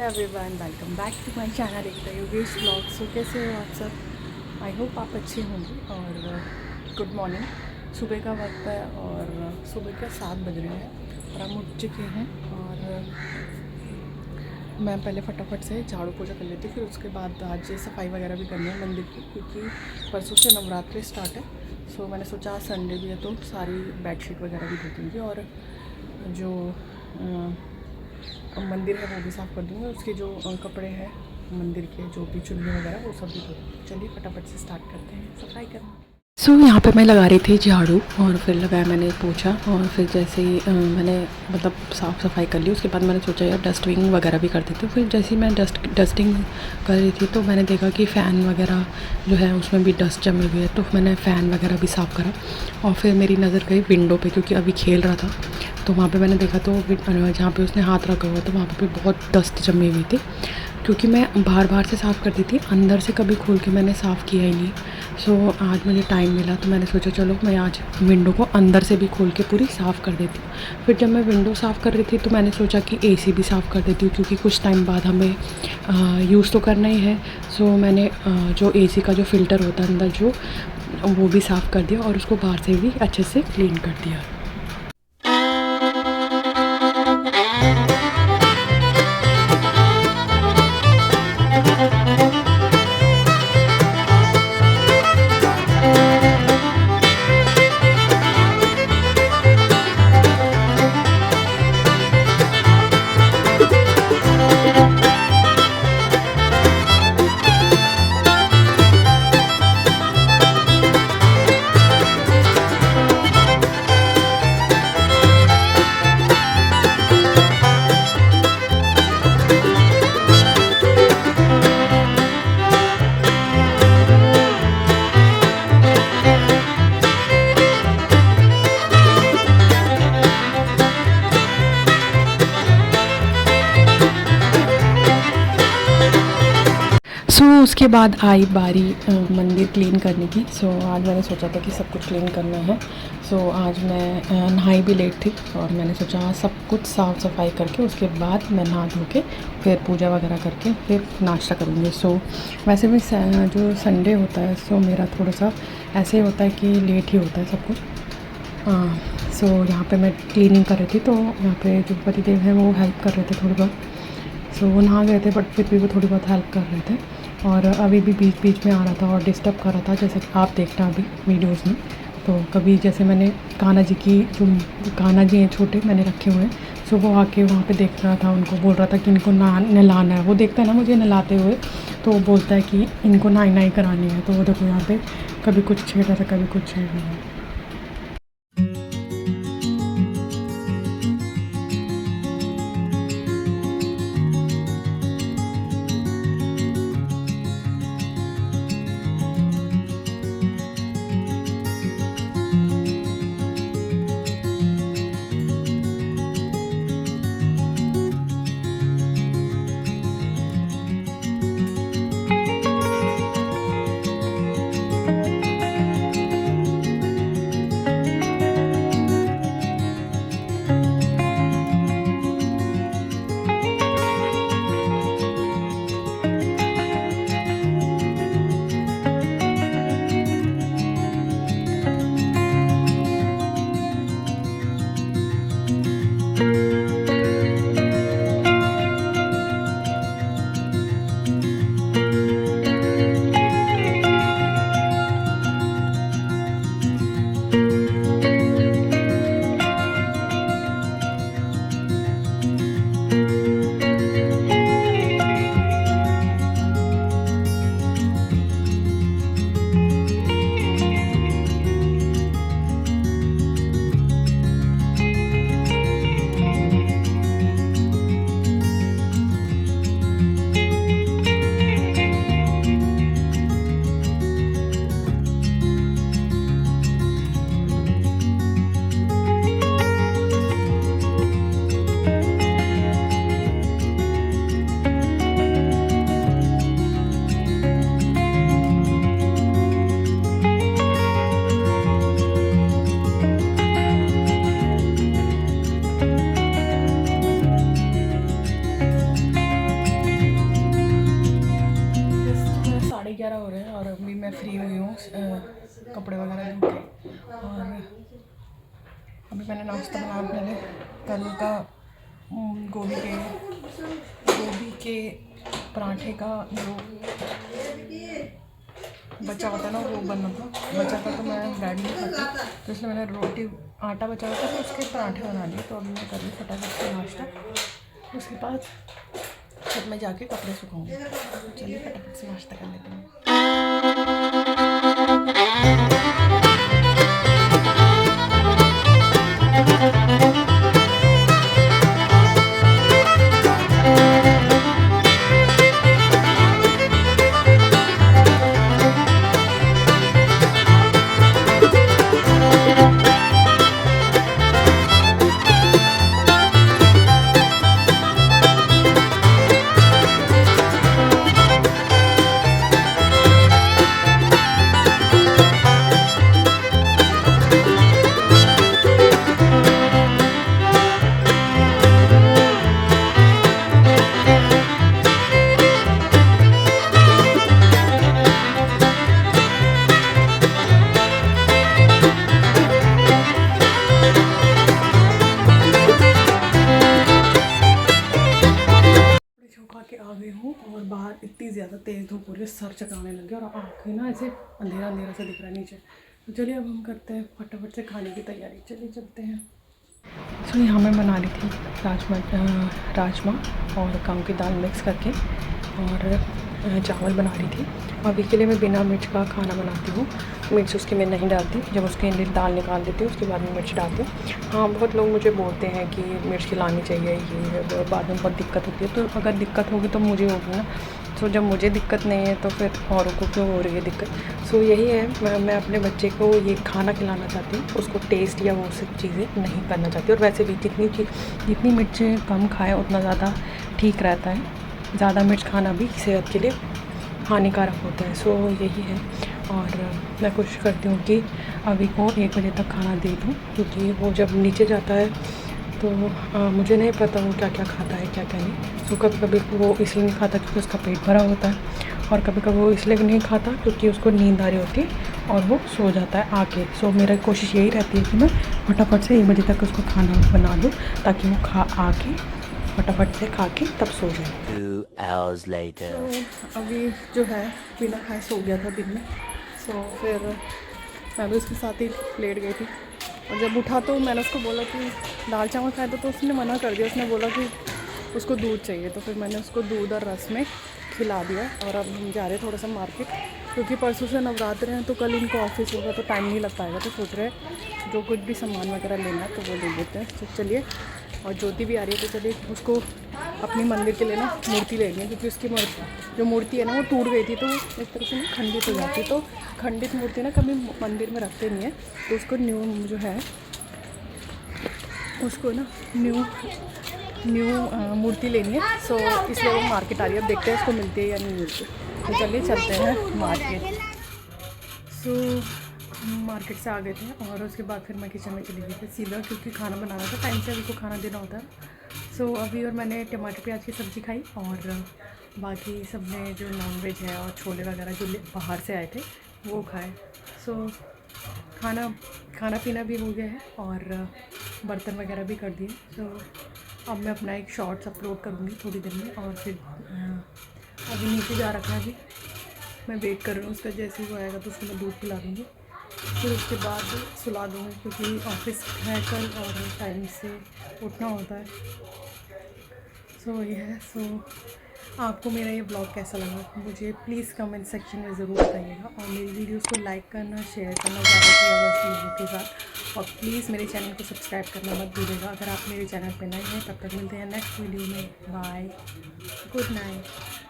Everyone, welcome back to my channel Ekta Yogesh blog. So कैसे हो आप सब? आई होप आप अच्छे होंगे। और गुड मॉर्निंग। सुबह का वक्त है और सुबह के 7 बज रहे हैं और हम उठ चुके हैं। और मैं पहले फटाफट से झाड़ू पोछा कर लेती हूँ, फिर उसके बाद आज सफाई वगैरह भी करनी है मंदिर की, क्योंकि परसों से नवरात्रि स्टार्ट है। सो मैंने सोचा आज संडे भी है तो सारी बेडशीट वगैरह भी धो दूँगी और जो मंदिर है वो भी साफ़ कर दूँगी। उसके जो कपड़े हैं मंदिर के, जो भी चुन्नी वगैरह, वो सब भी धो दूँगी। चलिए फटाफट से स्टार्ट करते हैं सफाई करना। यहाँ पे मैं लगा रही थी झाड़ू और फिर लगाया मैंने पोछा। और फिर जैसे ही मैंने मतलब साफ़ सफाई कर ली, उसके बाद मैंने सोचा यार डस्टिंग वगैरह भी कर देती हूँ। फिर जैसे ही मैं डस्टिंग कर रही थी तो मैंने देखा कि फ़ैन वगैरह जो है उसमें भी डस्ट जमी हुई है, तो मैंने फ़ैन वगैरह भी साफ़ करा। और फिर मेरी नज़र गई विंडो पे, क्योंकि अभी खेल रहा था तो वहाँ पे मैंने देखा तो जहाँ पे उसने हाथ रखा हुआ था वहाँ पे बहुत डस्ट जमी हुई थी, क्योंकि मैं बार से साफ़ करती थी, अंदर से कभी खोल के मैंने साफ़ किया ही नहीं। सो आज मुझे टाइम मिला तो मैंने सोचा चलो मैं आज विंडो को अंदर से भी खोल के पूरी साफ़ कर देती हूँ। फिर जब मैं विंडो साफ़ कर रही थी तो मैंने सोचा कि एसी भी साफ़ कर देती हूँ, क्योंकि कुछ टाइम बाद हमें यूज़ तो करना ही है। सो मैंने जो एसी का जो फ़िल्टर होता है अंदर जो, वो भी साफ़ कर दिया और उसको बाहर से भी अच्छे से क्लीन कर दिया। उसके बाद आई बारी मंदिर क्लीन करने की। आज मैंने सोचा था कि सब कुछ क्लीन करना है। आज मैं नहाई भी लेट थी और मैंने सोचा सब कुछ साफ़ सफाई करके उसके बाद मैं नहा धो के फिर पूजा वगैरह करके फिर नाश्ता करूँगी। वैसे भी जो संडे होता है मेरा थोड़ा सा ऐसे होता है कि लेट ही होता है सब कुछ। यहाँ पे मैं क्लीनिंग कर रही थी तो यहाँ पे जो पतिदेव हैं वो हेल्प कर रहे थे थोड़ी बहुत। वो नहा गए थे बट फिर भी वो थोड़ी बहुत हेल्प कर रहे थे। और अभी भी बीच में आ रहा था और डिस्टर्ब कर रहा था, जैसे कि आप देखना अभी वीडियोस में। तो कभी जैसे मैंने कान्हा जी की, जो कान्हा जी हैं छोटे मैंने रखे हुए हैं, वो आके वहाँ पे देख रहा था, उनको बोल रहा था कि इनको नहलाना है। वो देखता है ना मुझे नहलाते हुए, तो वो बोलता है कि इनको नहाई करानी है। तो वो देखो यहाँ पे कभी कुछ छेड़ रहा था, कभी कुछ छेड़ रहा है। कपड़े वगैरह लेके। और अभी मैंने नाश्ता बनाया अपने लिए, कल का गोभी के पराठे का जो बचा होता है ना वो बनना था, बचा था तो मैं डैडी नहीं खाती, तो इसलिए मैंने रोटी आटा बचा हुआ था तो उसके पराठे बना लिए। तो अभी मैं कर ली फटाफट से नाश्ता, उसके बाद फिर मैं जाके कपड़े सुखाऊंगी। चलिए फटाफट से नाश्ता कर लेते हैं। के आ गई हूँ और बाहर इतनी ज़्यादा तेज़ धूप हो रही है, सर चकराने लग गया और आँखें ना ऐसे अंधेरा अंधेरा से दिख रहा है नीचे। तो चलिए अब हम करते हैं फटाफट से खाने की तैयारी, चलिए चलते हैं। तो यहाँ मैं बना रही थी राजमा और काऊ की दाल मिक्स करके और चावल बना रही थी। अभी के लिए मैं बिना मिर्च का खाना बनाती हूँ, मिर्च उसके में नहीं डालती, जब उसके लिए दाल निकाल देती हूँ उसके बाद में मिर्च डालती हूँ। हाँ, बहुत लोग मुझे बोलते हैं कि मिर्च खिलानी चाहिए, ये बाद में बहुत दिक्कत होती है। तो अगर दिक्कत होगी तो मुझे होगी ना, तो जब मुझे दिक्कत नहीं है तो फिर औरों को क्यों हो रही है दिक्कत। सो यही है, मैं अपने बच्चे को ये खाना खिलाना चाहती हूँ, उसको टेस्ट या वो सब चीज़ें नहीं करना चाहती। और वैसे भी जितनी मिर्च कम खाए उतना ज़्यादा ठीक रहता है, ज़्यादा मिर्च खाना भी सेहत के लिए हानिकारक होता है। सो यही है, और मैं कोशिश करती हूँ कि अभी को 1 बजे तक खाना दे दूँ, क्योंकि वो जब नीचे जाता है तो मुझे नहीं पता वो क्या क्या खाता है क्या क्या नहीं। सो कभी कभी वो इसलिए नहीं खाता क्योंकि उसका पेट भरा होता है, और कभी कभी वो इसलिए नहीं खाता क्योंकि उसको नींद आ रही होती है और वो सो जाता है आके। सो मेरा कोशिश यही रहती है कि मैं फटाफट से 1 बजे तक उसको खाना बना दूँ ताकि वो आके फटाफट से खा के तब सो जाए। 2 hours later. तो अभी जो है बिना खाए सो गया था दिन में। सो फिर मैं भी उसके साथ ही लेट गई थी, और जब उठा तो मैंने उसको बोला कि दाल चावल खाया तो उसने मना कर दिया। उसने बोला कि उसको दूध चाहिए, तो फिर मैंने उसको दूध और रस में खिला दिया। और अब हम जा रहे हैं थोड़ा सा मार्केट, क्योंकि परसों से नवरात्र हैं तो कल इनको ऑफिस होगा तो टाइम नहीं लग पाएगा। तो सोच रहे हैं जो कुछ भी सामान वगैरह लेना है तो वो ले लेते हैं। तो चलिए, और ज्योति भी आ रही है तो चलिए उसको अपनी मंदिर के लिए ना मूर्ति लेनी है, क्योंकि उसकी जो मूर्ति है ना वो टूट गई थी, तो इस तरह से ना खंडित हो जाती है। तो खंडित मूर्ति ना कभी मंदिर में रखते नहीं है, तो उसको न्यू जो है उसको ना न्यू मूर्ति लेनी है। सो इसलिए वो मार्केट आ रही है, अब देखते हैं उसको मिलती है या नहीं मिलती। तो चलिए चलते हैं मार्केट। सो मार्केट से आ गए थे और उसके बाद फिर मैं किचन में चली गई थी सीधा, क्योंकि खाना बनाना था, टाइम से अभी को खाना देना होता है। सो अभी और मैंने टमाटर प्याज की सब्ज़ी खाई, और बाकी सब ने जो नॉनवेज है और छोले वगैरह जो बाहर से आए थे वो खाए। सो खाना पीना भी हो गया है और बर्तन वगैरह भी कर दिए। तो अब मैं अपना एक शॉर्ट्स अपलोड करूँगी थोड़ी देर में, और फिर अभी नीचे जा रखा है, अभी मैं वेट कर रही हूँ उसका, जैसे ही वो आएगा तो उसको मैं दूध पिला दूँगी, फिर उसके बाद सुला दूँगी, क्योंकि ऑफिस है कल और टाइम से उठना होता है। सो ये है। सो आपको मेरा ये ब्लॉग कैसा लगा मुझे प्लीज़ कमेंट सेक्शन में ज़रूर बताइएगा, और मेरी वीडियोस को लाइक करना, शेयर करना ज़्यादा से ज़्यादा चीज़ों के साथ, और प्लीज़ मेरे चैनल को सब्सक्राइब करना मत भूलिएगा अगर आप मेरे चैनल पर नए हैं। तब तक मिलते हैं नेक्स्ट वीडियो में। Bye, good night.